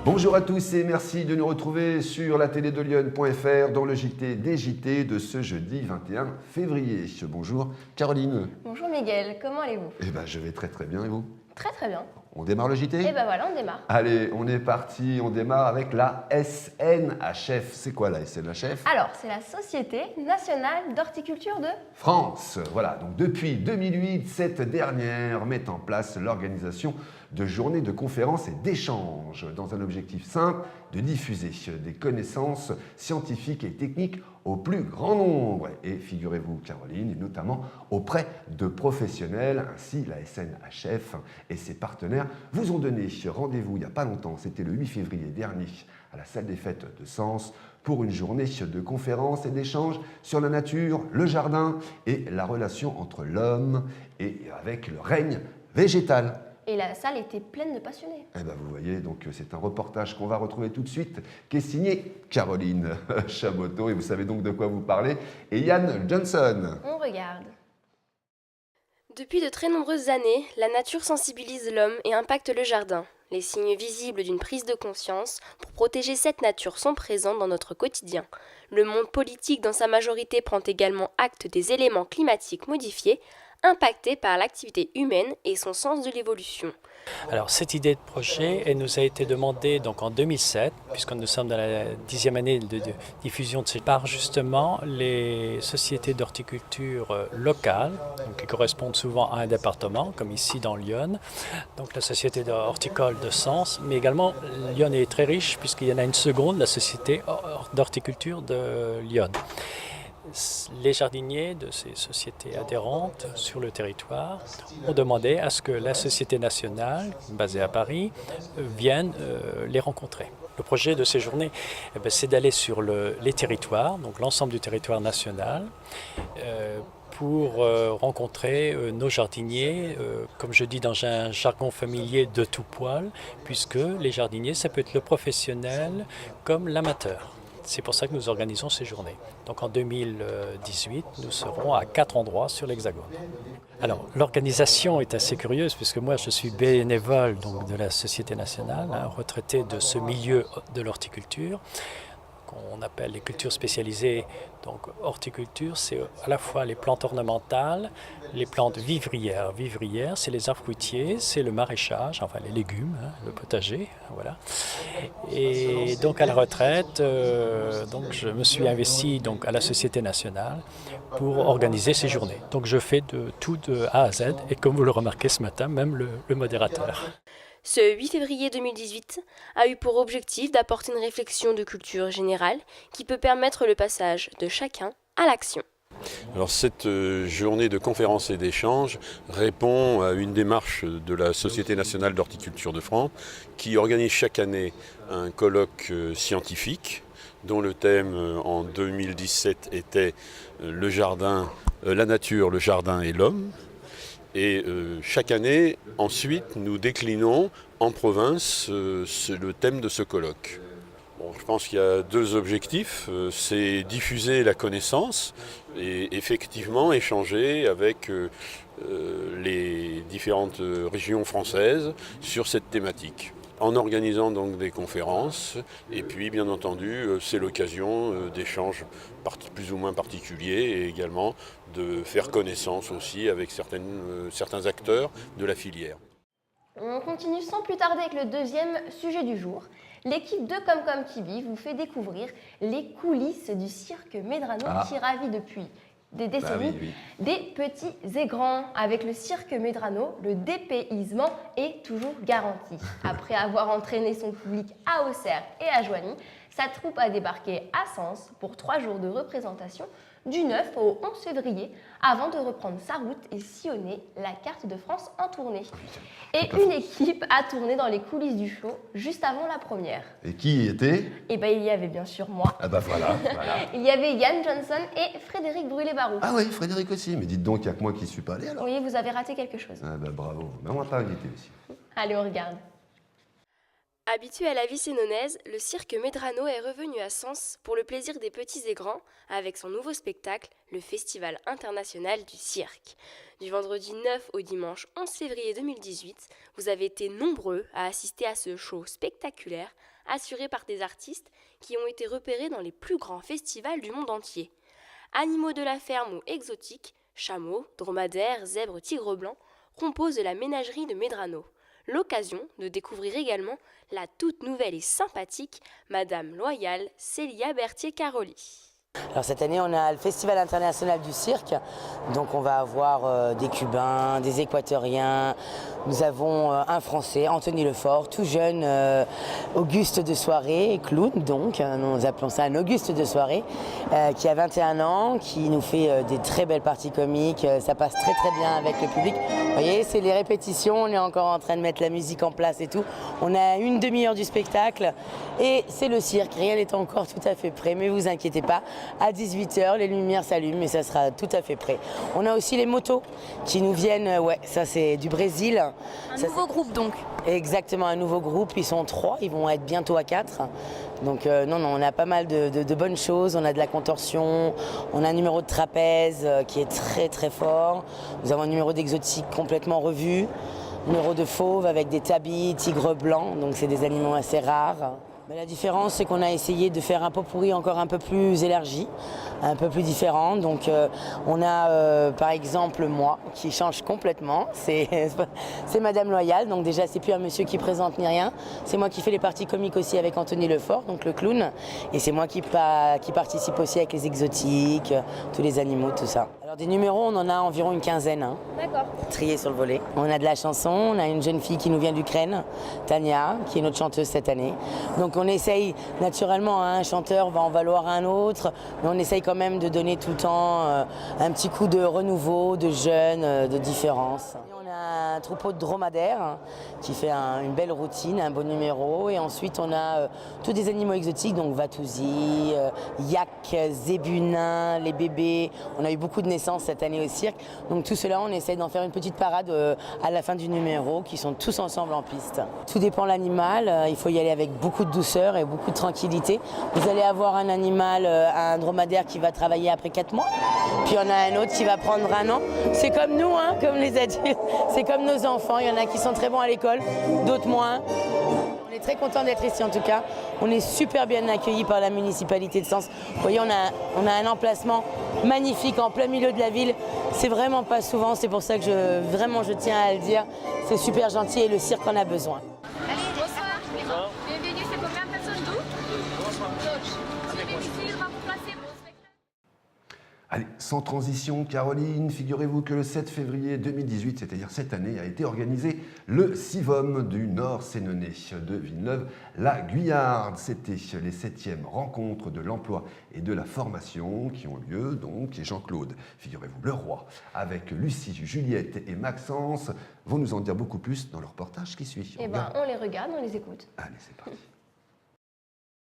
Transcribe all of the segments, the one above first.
Bonjour à tous et merci de nous retrouver sur la télé de Lyon.fr dans le JT des JT de ce jeudi 21 février. Bonjour Caroline. Bonjour Miguel, comment allez-vous? Eh bien je vais très très bien et vous? Très très bien. On démarre le JT? Et ben voilà, on démarre. Allez, on est parti, on démarre avec la SNHF. C'est quoi la SNHF? Alors, c'est la Société nationale d'horticulture de France. Voilà, donc depuis 2008, cette dernière met en place l'organisation de journées de conférences et d'échanges dans un objectif simple de diffuser des connaissances scientifiques et techniques au plus grand nombre. Et figurez-vous, Caroline, et notamment auprès de professionnels, ainsi la SNHF et ses partenaires vous ont donné rendez-vous il n'y a pas longtemps, c'était le 8 février dernier, à la salle des fêtes de Sens, pour une journée de conférences et d'échanges sur la nature, le jardin et la relation entre l'homme et avec le règne végétal. Et la salle était pleine de passionnés. Eh ben vous voyez, donc c'est un reportage qu'on va retrouver tout de suite, qui est signé Caroline Chaboteau, et vous savez donc de quoi vous parlez, et Yann Johnson. On regarde. Depuis de très nombreuses années, la nature sensibilise l'homme et impacte le jardin. Les signes visibles d'une prise de conscience pour protéger cette nature sont présents dans notre quotidien. Le monde politique dans sa majorité prend également acte des éléments climatiques modifiés, impactés par l'activité humaine et son sens de l'évolution. Alors cette idée de projet, elle nous a été demandée donc en 2007, puisque nous sommes dans la 10e année de diffusion de ces par justement les sociétés d'horticulture locales, donc qui correspondent souvent à un département, comme ici dans Lyon, donc la société horticole de Sens, mais également Lyon est très riche puisqu'il y en a une seconde, la société d'horticulture de Lyon. Les jardiniers de ces sociétés adhérentes sur le territoire ont demandé à ce que la Société nationale, basée à Paris, vienne les rencontrer. Le projet de ces journées, c'est d'aller sur les territoires, donc l'ensemble du territoire national, pour rencontrer nos jardiniers, comme je dis dans un jargon familier, de tout poil, puisque les jardiniers, ça peut être le professionnel comme l'amateur. C'est pour ça que nous organisons ces journées. Donc en 2018, nous serons à 4 endroits sur l'Hexagone. Alors l'organisation est assez curieuse puisque moi je suis bénévole donc, de la Société nationale, retraité de ce milieu de l'horticulture, qu'on appelle les cultures spécialisées. Donc horticulture, c'est à la fois les plantes ornementales, les plantes vivrières. Vivrières, c'est les arbres fruitiers, c'est le maraîchage, enfin les légumes, le potager, voilà. Et donc à la retraite, donc je me suis investi donc à la Société nationale pour organiser ces journées. Donc je fais de tout de A à Z et comme vous le remarquez ce matin, même le modérateur. Ce 8 février 2018 a eu pour objectif d'apporter une réflexion de culture générale qui peut permettre le passage de chacun à l'action. Alors cette journée de conférences et d'échanges répond à une démarche de la Société nationale d'horticulture de France qui organise chaque année un colloque scientifique dont le thème en 2017 était le jardin, la nature, le jardin et l'homme. Et chaque année, ensuite, nous déclinons en province le thème de ce colloque. Bon, je pense qu'il y a deux objectifs, c'est diffuser la connaissance et effectivement échanger avec les différentes régions françaises sur cette thématique. En organisant donc des conférences, et puis bien entendu, c'est l'occasion d'échanges plus ou moins particuliers et également de faire connaissance aussi avec certains acteurs de la filière. On continue sans plus tarder avec le deuxième sujet du jour. L'équipe de Comcom TV vous fait découvrir les coulisses du cirque Medrano qui ravit depuis des décennies des petits et grands. Avec le cirque Medrano, le dépaysement est toujours garanti. Après avoir entraîné son public à Auxerre et à Joigny, sa troupe a débarqué à Sens pour 3 jours de représentation du 9 au 11 février avant de reprendre sa route et sillonner la carte de France en tournée. Et une équipe a tourné dans les coulisses du show juste avant la première. Et qui y était? Eh bien, il y avait bien sûr moi. Ah bah voilà. Il y avait Yann Johnson et Frédéric Brûlé-Barou. Ah oui, Frédéric aussi. Mais dites donc, il n'y a que moi qui ne suis pas allé alors. Oui, vous avez raté quelque chose. Ah bah bravo. Mais on va pas inviter aussi. Allez, on regarde. Habitué à la vie sénonaise, le cirque Medrano est revenu à Sens pour le plaisir des petits et grands avec son nouveau spectacle, le Festival international du cirque. Du vendredi 9 au dimanche 11 février 2018, vous avez été nombreux à assister à ce show spectaculaire assurés par des artistes qui ont été repérés dans les plus grands festivals du monde entier. Animaux de la ferme ou exotiques, chameaux, dromadaires, zèbres, tigres blancs, composent la ménagerie de Medrano. L'occasion de découvrir également la toute nouvelle et sympathique Madame Loyale Célia Berthier-Caroli. Alors cette année, on a le Festival international du cirque, donc on va avoir des Cubains, des Équatoriens, nous avons un Français, Anthony Lefort, tout jeune, Auguste de Soirée, clown donc, nous appelons ça un Auguste de Soirée, qui a 21 ans, qui nous fait des très belles parties comiques, ça passe très très bien avec le public. Vous voyez, c'est les répétitions, on est encore en train de mettre la musique en place et tout. On a une demi-heure du spectacle et c'est le cirque, rien n'est encore tout à fait prêt, mais vous inquiétez pas. À 18h, les lumières s'allument et ça sera tout à fait prêt. On a aussi les motos qui nous viennent, ouais, ça c'est du Brésil. Un nouveau groupe donc. Exactement, un nouveau groupe, ils sont 3, ils vont être bientôt à 4. Donc non, on a pas mal de bonnes choses, on a de la contorsion, on a un numéro de trapèze qui est très très fort. Nous avons un numéro d'exotique complètement revu, numéro de fauve avec des tabis, tigres blancs, donc c'est des animaux assez rares. Mais la différence, c'est qu'on a essayé de faire un pot pourri encore un peu plus élargi, un peu plus différent. Donc on a par exemple moi qui change complètement, c'est Madame Loyale. Donc déjà c'est plus un monsieur qui présente ni rien, c'est moi qui fais les parties comiques aussi avec Anthony Lefort, donc le clown. Et c'est moi qui participe aussi avec les exotiques, tous les animaux, tout ça. Alors des numéros, on en a environ une quinzaine, D'accord. triés sur le volet. On a de la chanson, on a une jeune fille qui nous vient d'Ukraine, Tania, qui est notre chanteuse cette année. Donc on essaye naturellement, un chanteur va en valoir un autre, mais on essaye quand même de donner tout le temps un petit coup de renouveau, de jeunes, de différence. Et on a un troupeau de dromadaires qui fait une belle routine, un beau numéro. Et ensuite on a tous des animaux exotiques, donc Vatouzi, yak, zébunin, les bébés. On a eu beaucoup de naissances cette année au cirque. Donc tout cela, on essaye d'en faire une petite parade à la fin du numéro, qui sont tous ensemble en piste. Tout dépend de l'animal, il faut y aller avec beaucoup de douceur et beaucoup de tranquillité. Vous allez avoir un animal, un dromadaire qui va travailler après 4 mois, puis on a un autre qui va prendre un an. C'est comme nous, hein, comme les adultes, c'est comme nos enfants, il y en a qui sont très bons à l'école, d'autres moins. On est très content d'être ici en tout cas. On est super bien accueillis par la municipalité de Sens. Vous voyez, on a un emplacement magnifique en plein milieu de la ville. C'est vraiment pas souvent, c'est pour ça que je tiens à le dire. C'est super gentil et le cirque en a besoin. Bonsoir. Bienvenue, c'est combien de personnes d'où? Allez, sans transition, Caroline, figurez-vous que le 7 février 2018, c'est-à-dire cette année, a été organisé le CIVOM du Nord-Sénonais de Villeneuve-la-Guyarde. C'était les 7e rencontres de l'emploi et de la formation qui ont lieu, donc, et Jean-Claude, figurez-vous, le roi, avec Lucie, Juliette et Maxence, vont nous en dire beaucoup plus dans le reportage qui suit. Eh bien, on les regarde, on les écoute. Allez, c'est parti.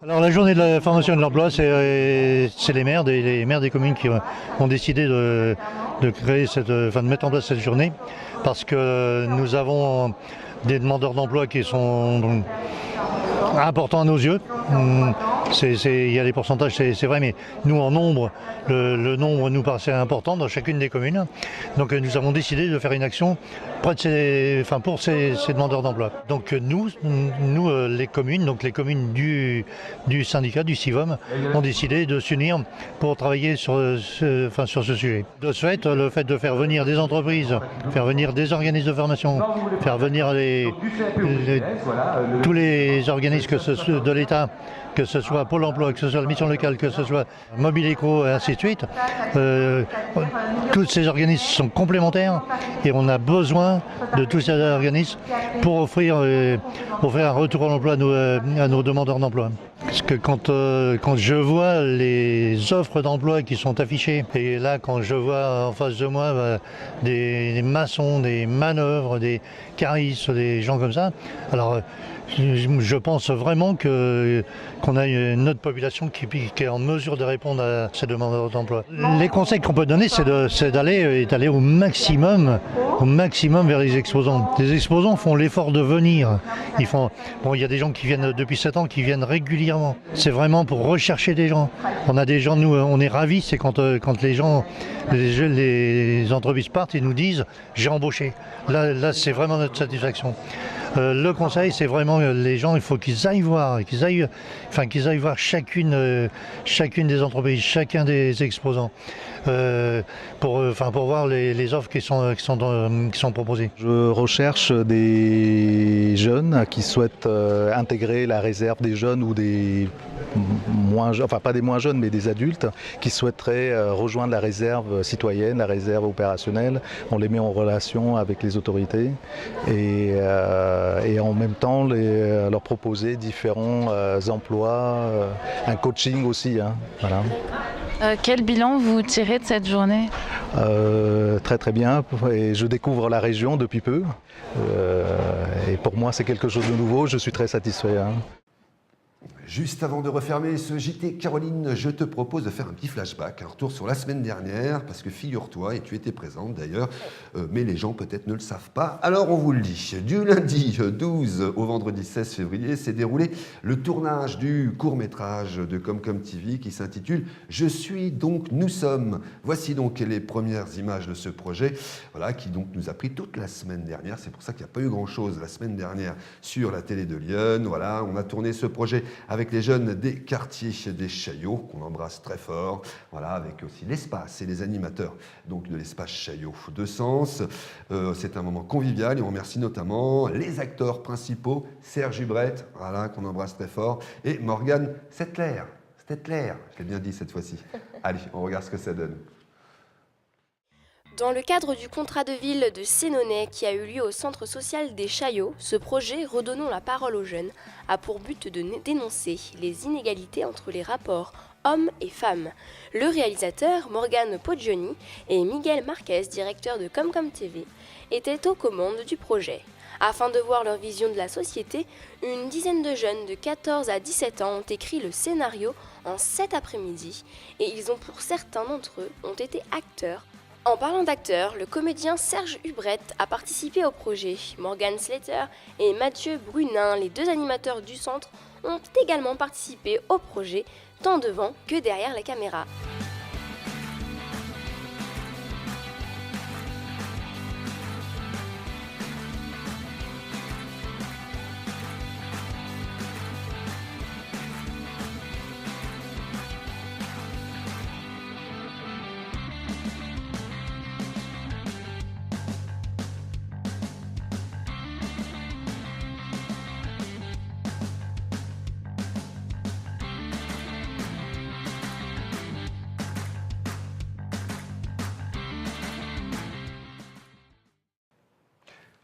Alors la journée de la formation et de l'emploi, c'est les maires des communes qui ont décidé de mettre en place cette journée, parce que nous avons des demandeurs d'emploi qui sont importants à nos yeux. Il y a des pourcentages, c'est vrai, mais nous en nombre, le nombre nous paraissait important dans chacune des communes. Donc nous avons décidé de faire une action pour ces demandeurs d'emploi. Donc nous les communes, les communes du syndicat, du CIVOM, ont décidé de s'unir pour travailler sur ce sujet. De ce fait, le fait de faire venir des entreprises, faire venir des organismes de formation, faire venir tous les organismes de l'État, que ce soit Pôle emploi, que ce soit la mission locale, que ce soit Mobileco et ainsi de suite, tous ces organismes sont complémentaires et on a besoin de tous ces organismes pour offrir un retour à l'emploi à nos demandeurs d'emploi. Parce que quand je vois les offres d'emploi qui sont affichées, et là quand je vois en face de moi des maçons, des manœuvres, des caristes, des gens comme ça, alors je pense vraiment qu'on a notre population qui est en mesure de répondre à ces demandeurs d'emploi. Les conseils qu'on peut donner, c'est d'aller au maximum vers les exposants. Les exposants font l'effort de venir. Il y a des gens qui viennent depuis 7 ans, qui viennent régulièrement. C'est vraiment pour rechercher des gens. On a des gens, nous, on est ravis, c'est quand les entreprises partent et nous disent « j'ai embauché ». Là, c'est vraiment notre satisfaction. Le conseil, c'est vraiment les gens, il faut qu'ils aillent voir, qu'ils aillent voir chacune des entreprises, chacun des exposants, pour voir les offres qui sont proposées. Je recherche des jeunes qui souhaitent intégrer la réserve des jeunes ou des moins jeunes, enfin pas des moins jeunes, mais des adultes qui souhaiteraient rejoindre la réserve citoyenne, la réserve opérationnelle. On les met en relation avec les autorités et en même temps leur proposer différents emplois, un coaching aussi. Voilà. Quel bilan vous tirez de cette journée ? Très très bien, et je découvre la région depuis peu. Et pour moi c'est quelque chose de nouveau, je suis très satisfait. Juste avant de refermer ce JT, Caroline, je te propose de faire un petit flashback, un retour sur la semaine dernière, parce que figure-toi, et tu étais présente d'ailleurs, mais les gens peut-être ne le savent pas. Alors on vous le dit, du lundi 12 au vendredi 16 février s'est déroulé le tournage du court-métrage de Comcom TV qui s'intitule « Je suis donc nous sommes ». Voici donc les premières images de ce projet, voilà, qui donc nous a pris toute la semaine dernière. C'est pour ça qu'il n'y a pas eu grand-chose la semaine dernière sur la télé de Lyon. Voilà, on a tourné ce projet avec les jeunes des quartiers des Chaillots, qu'on embrasse très fort, voilà, avec aussi l'espace et les animateurs donc de l'espace Chaillot de Sens. C'est un moment convivial et on remercie notamment les acteurs principaux, Serge Hubrette, voilà, qu'on embrasse très fort, et Morgane Stettler, je l'ai bien dit cette fois-ci. Allez, on regarde ce que ça donne. Dans le cadre du contrat de ville de Sénonais qui a eu lieu au centre social des Chaillots, ce projet Redonnons la parole aux jeunes a pour but de dénoncer les inégalités entre les rapports hommes et femmes. Le réalisateur, Morgane Poggioni, et Miguel Marquez, directeur de Comcom TV, étaient aux commandes du projet. Afin de voir leur vision de la société, une dizaine de jeunes de 14 à 17 ans ont écrit le scénario en 7 après-midi et ils ont, pour certains d'entre eux, ont été acteurs. En parlant d'acteurs, le comédien Serge Hubrette a participé au projet. Morgane Slater et Mathieu Brunin, les deux animateurs du centre, ont également participé au projet, tant devant que derrière la caméra.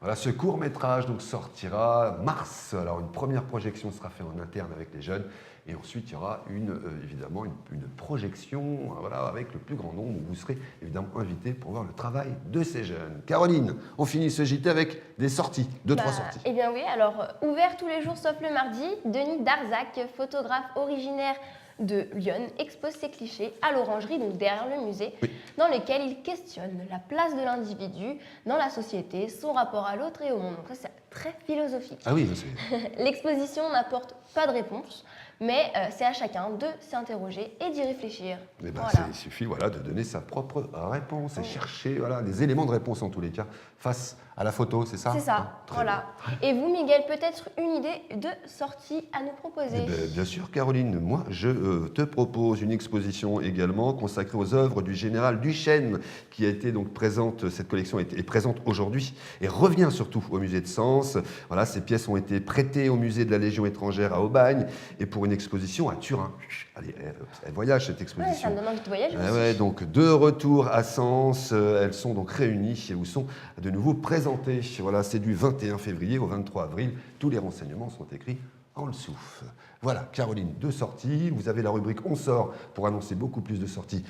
Voilà, ce court-métrage donc sortira mars. Alors une première projection sera faite en interne avec les jeunes et ensuite il y aura évidemment une projection, voilà, avec le plus grand nombre où vous serez évidemment invités pour voir le travail de ces jeunes. Caroline, on finit ce JT avec des sorties, trois sorties. Eh bien oui, alors ouvert tous les jours sauf le mardi, Denis Darzac, photographe originaire de Lyon, expose ses clichés à l'Orangerie, donc derrière le musée, oui, dans lesquels il questionne la place de l'individu dans la société, son rapport à l'autre et au monde. Donc ça, c'est très philosophique. Ah oui, c'est... L'exposition n'apporte pas de réponse, mais c'est à chacun de s'interroger et d'y réfléchir. Eh ben, voilà. Il suffit, voilà, de donner sa propre réponse et chercher, voilà, des éléments de réponse en tous les cas face à la photo, c'est ça? C'est ça, voilà. Bien. Et vous, Miguel, peut-être une idée de sortie à nous proposer? Eh ben, bien sûr, Caroline. Moi, je te propose une exposition également consacrée aux œuvres du général Duchesne, qui a été donc présente, cette collection est présente aujourd'hui et revient surtout au musée de Sens. Voilà, ces pièces ont été prêtées au musée de la Légion étrangère à Aubagne et pour une exposition à Turin. Allez, elle voyage cette exposition. Ouais, ça me donne envie de voyager aussi. Ouais, donc de retour à Sens, elles sont donc réunies et où sont de nouveau présentées. Voilà, c'est du 21 février au 23 avril. Tous les renseignements sont écrits en dessous. Voilà, Caroline, 2 sorties. Vous avez la rubrique On sort pour annoncer beaucoup plus de sorties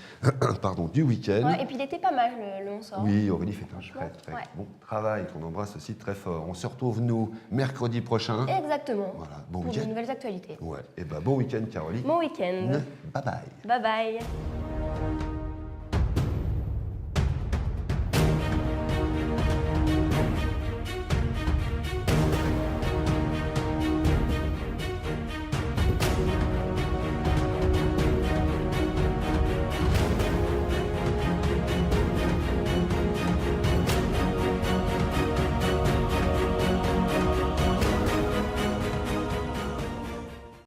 pardon, du week-end. Ouais, et puis il était pas mal le On sort. Oui, Aurélie fait un très bon travail qu'on embrasse aussi très fort. On se retrouve, nous, mercredi prochain. Exactement. Voilà, bon pour week-end. de nouvelles actualités. Ouais, et ben bon week-end, Caroline. Bon week-end. Bye bye. Bye bye.